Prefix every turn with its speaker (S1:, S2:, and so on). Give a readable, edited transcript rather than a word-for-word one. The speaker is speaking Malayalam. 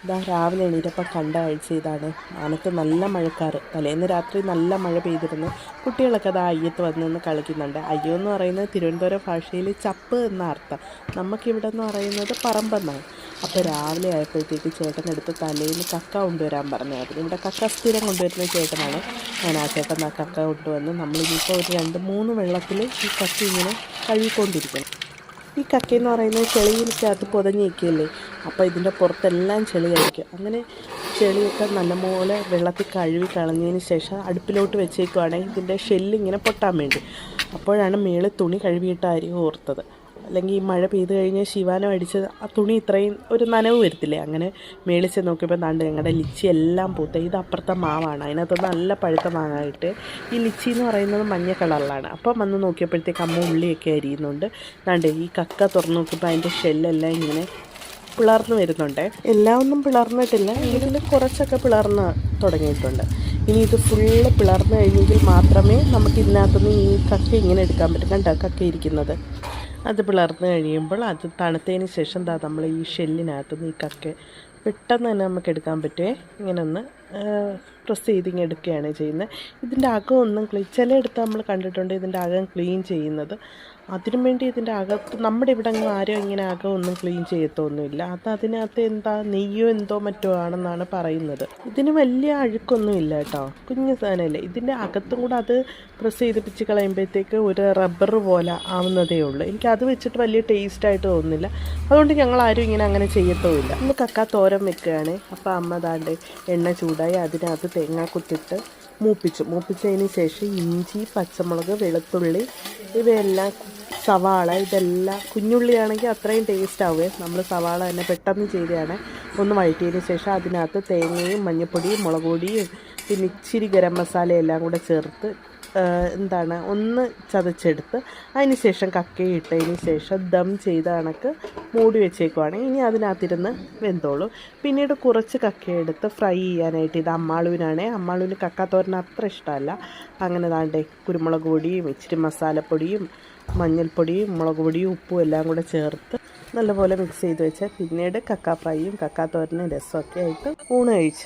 S1: ഇതാ രാവിലെ എണീറ്റപ്പം കണ്ട കാഴ്ച ഇതാണ്. മാനത്ത് നല്ല മഴക്കാറ്. തലേന്ന് രാത്രി നല്ല മഴ പെയ്തിരുന്നു. കുട്ടികളൊക്കെ അത് അയ്യത്ത് വന്ന് കളിക്കുന്നുണ്ട്. അയ്യോ എന്ന് പറയുന്നത് തിരുവനന്തപുരം ഭാഷയിൽ ചപ്പ് എന്ന അർത്ഥം. നമുക്കിവിടെ എന്ന് പറയുന്നത് പറമ്പെന്നാണ്. അപ്പോൾ രാവിലെ ആയപ്പോഴത്തേക്ക് ചേട്ടനെടുത്ത് തലേന്ന് കക്ക കൊണ്ടുവരാൻ പറഞ്ഞായിരുന്നു. ഇവിടെ കക്ക സ്ഥിരം കൊണ്ടുവരുന്ന ചേട്ടനാണ്. ഞാൻ ആ ചേട്ടൻ ആ കക്ക കൊണ്ടുവന്ന് നമ്മളിനിപ്പോൾ ഒരു 2-3 വെള്ളത്തിൽ ഈ കക്ക ഇങ്ങനെ കഴുകിക്കൊണ്ടിരിക്കണം. ഈ കക്കയെന്ന് പറയുന്നത് ചെളിയിനകത്ത് പുതഞ്ഞിരിക്കുകയല്ലേ, അപ്പോൾ ഇതിൻ്റെ പുറത്തെല്ലാം ചെളിയായിരിക്കും. അങ്ങനെ ചെളിയൊക്കെ നല്ലപോലെ വെള്ളത്തിൽ കഴുകി കളഞ്ഞതിന് ശേഷം അടുപ്പിലോട്ട് വെച്ചേക്കുവാണെങ്കിൽ ഇതിൻ്റെ ഷെല്ലിങ്ങനെ പൊട്ടാൻ വേണ്ടി. അപ്പോഴാണ് മേളിൽ തുണി കഴുകിയിട്ട് അരി ഓർത്തത്. അല്ലെങ്കിൽ ഈ മഴ പെയ്ത് കഴിഞ്ഞ് ശിവാനം അടിച്ച് ആ തുണി ഇത്രയും ഒരു നനവ് വരത്തില്ലേ. അങ്ങനെ മേളിച്ച് നോക്കിയപ്പോൾ ദാണ്ട് ഞങ്ങളുടെ ലിച്ചി എല്ലാം പൂത്ത. ഇത് അപ്പുറത്തെ മാവാണ്, അതിനകത്ത് നല്ല പഴുത്ത മാങ്ങായിട്ട്. ഈ ലിച്ചി എന്ന് പറയുന്നത് മഞ്ഞ കളറിലാണ്. അപ്പം വന്ന് നോക്കിയപ്പോഴത്തേക്ക് അമ്മ ഉള്ളിയൊക്കെ അരിയുന്നുണ്ട്. ദാണ്ട് ഈ കക്ക തുറന്ന് നോക്കിയപ്പോൾ അതിൻ്റെ ഷെല്ലെല്ലാം ഇങ്ങനെ പിളർന്ന് വരുന്നുണ്ട്. എല്ലാം ഒന്നും പിളർന്നിട്ടില്ല, എങ്കിലും കുറച്ചൊക്കെ പിളർന്ന് തുടങ്ങിയിട്ടുണ്ട്. ഇനി ഇത് ഫുള്ള് പിളർന്ന് കഴിഞ്ഞെങ്കിൽ മാത്രമേ നമുക്ക് ഇതിനകത്തുനിന്ന് ഈ കക്ക ഇങ്ങനെ എടുക്കാൻ പറ്റും. കണ്ടോ കക്ക ഇരിക്കുന്നത്. അത് പിളർന്ന് കഴിയുമ്പോൾ അത് തണുത്തതിന് ശേഷം നമ്മൾ ഈ ഷെല്ലിനകത്തുനിന്ന് ഈ കക്ക പെട്ടെന്ന് തന്നെ നമുക്ക് എടുക്കാൻ പറ്റുമേ. ഇങ്ങനെ ഒന്ന് പ്രസ് ചെയ്തിങ്ങനെ എടുക്കുകയാണ് ചെയ്യുന്നത്. ഇതിൻ്റെ അകം ഒന്നും ചിലയിടത്ത് നമ്മൾ കണ്ടിട്ടുണ്ട് ഇതിൻ്റെ അകം ക്ലീൻ ചെയ്യുന്നത്. അതിനു വേണ്ടി ഇതിൻ്റെ അകത്ത് നമ്മുടെ ഇവിടെ അങ്ങ് ആരും ഇങ്ങനെ അകം ഒന്നും ക്ലീൻ ചെയ്യത്തൊന്നുമില്ല. അതിനകത്ത് എന്താ നെയ്യോ എന്തോ മറ്റോ ആണെന്നാണ് പറയുന്നത്. ഇതിന് വലിയ അഴുക്കൊന്നും ഇല്ല കേട്ടോ, കുഞ്ഞു സാധനമല്ലേ. ഇതിൻ്റെ അകത്തും കൂടെ അത് പ്രസ് ചെയ്തിപ്പിച്ച് കളയുമ്പോഴത്തേക്ക് ഒരു റബ്ബർ പോലെ ആവുന്നതേ ഉള്ളൂ. എനിക്കത് വെച്ചിട്ട് വലിയ ടേസ്റ്റായിട്ട് തോന്നുന്നില്ല. അതുകൊണ്ട് ഞങ്ങൾ ആരും ഇങ്ങനെ അങ്ങനെ ചെയ്യത്തുമില്ല. ഇന്ന് കക്ക തോരൻ വെക്കുകയാണ്. അപ്പോൾ അമ്മ ദാണ്ട് എണ്ണ ചൂടായി അതിനകത്ത് തേങ്ങ കുത്തിട്ട് മൂപ്പിച്ചതിന് ശേഷം ഇഞ്ചി, പച്ചമുളക്, വെളുത്തുള്ളി ഇവയെല്ലാം, സവാള, ഇതെല്ലാം കുഞ്ഞുള്ളിയാണെങ്കിൽ അത്രയും ടേസ്റ്റ് ആവുമേ. നമ്മൾ സവാള തന്നെ പെട്ടെന്ന് ചെയ്തതാണ്. ഒന്ന് വഴറ്റിയതിന് ശേഷം അതിനകത്ത് തേങ്ങയും മഞ്ഞൾപ്പൊടിയും മുളക് പൊടിയും പിന്നെ ഇച്ചിരി ഗരം മസാലയെല്ലാം കൂടെ ചേർത്ത് ഒന്ന് ചതച്ചെടുത്ത് അതിന് ശേഷം കക്കയും ഇട്ടതിന് ശേഷം ദം ചെയ്ത കണക്ക് മൂടി വെച്ചേക്കുവാണ്. ഇനി അതിനകത്തിരുന്ന് വെന്തോളൂ. പിന്നീട് കുറച്ച് കക്കയെടുത്ത് ഫ്രൈ ചെയ്യാനായിട്ട് ഇത് അമ്മാളുവിന് കക്കാത്തോരൻ അത്ര ഇഷ്ടമല്ല. അങ്ങനെ ദാണ്ടേ കുരുമുളക് പൊടിയും ഇച്ചിരി മസാലപ്പൊടിയും മഞ്ഞൾപ്പൊടിയും മുളക് പൊടിയും ഉപ്പും എല്ലാം കൂടെ ചേർത്ത് നല്ലപോലെ മിക്സ് ചെയ്ത് വെച്ചാൽ പിന്നീട് കക്ക ഫ്രൈയും കക്കാത്തോരനും രസമൊക്കെ ആയിട്ട് ഊണ് കഴിച്ചു.